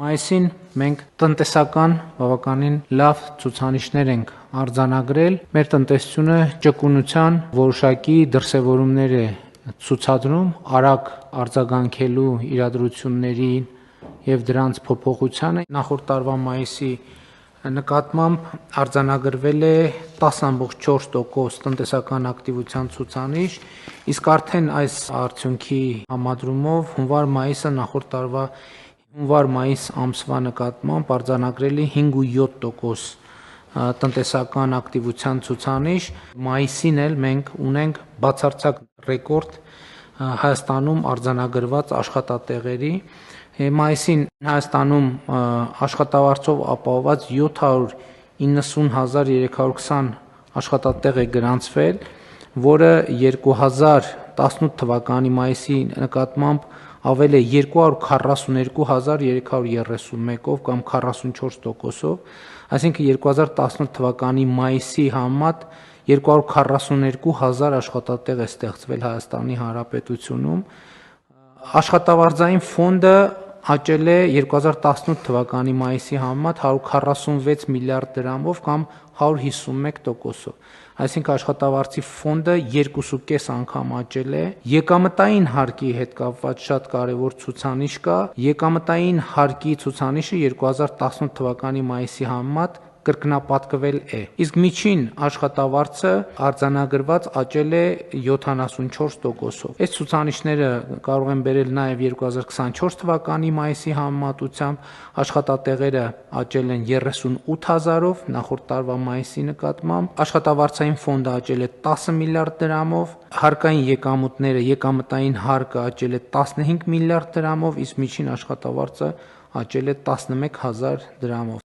Մայիսին մենք տնտեսական բավականին լավ ցուցանիշներ ենք արձանագրել։ Մեր տնտեսությունը ճկունության որոշակի դրսևորումներ է ցուցադրում արագ արձագանքելու իրադրություններին եւ դրանց փոփոխությանը։ Նախորդ տարվա մայիսի նկատմամբ արձանագրվել է 10.4% տնտեսական ակտիվության ցուցանիշ, իսկ արդեն այս արդյունքի համադրումով հունվար-մայիսը նախորդ տարվա հունվար-մայիս ամսվա նկատմամբ արձանագրել է 5.7% տնտեսական ակտիվության ցուցանիշ։ Մայիսին էլ մենք ունենք բացարձակ ռեկորդ Հայաստանում արձանագրված աշխատատեղերի։ Մայիսին Հայաստանում աշխատավարձով ապահովված 790.320 աշխատատեղ է գրանցվել, որը 2018 թվականի մայիսի նկատմամբ ավել է 242.331-ով կամ 44%-ով, այսինքն 2018 թվականի մայիսի համեմատ 242.000 աշխատատեղ է ստեղծվել Հայաստանի Հանրապետությունում։ Աշխատավարձային ֆոնդը աճել է 2018 թվականի մայիսի համեմատ 146 միլիարդ դրամով կամ 151%-ով, այսինքն աշխատավարձի ֆոնդը 2.5 անգամ աճել է։ Եկամտային հարկի հետ կապված շատ կարևոր ցուցանիշ կա։ Եկամտային հարկի ցուցանիշը 2018 թվականի մայիսի համեմատ կրկնապատկվել է, իսկ միջին աշխատավարձը արձանագրված աճել է 74%-ով։ Այս ցուցանիշները կարող են բերել նաև 2024 թվականի մայիսի համեմատությամբ աշխատատեղերը աճել են 38.000-ով նախորդ տարվա մայիսի նկատմամբ, աշխատավարձային ֆոնդը աճել է 10 միլիարդ դրամով, հարկային եկամուտները եկամտային հարկը աճել է 15 միլիարդ դրամով, իսկ միջին աշխատավարձը աճել է 11.000 դրամով։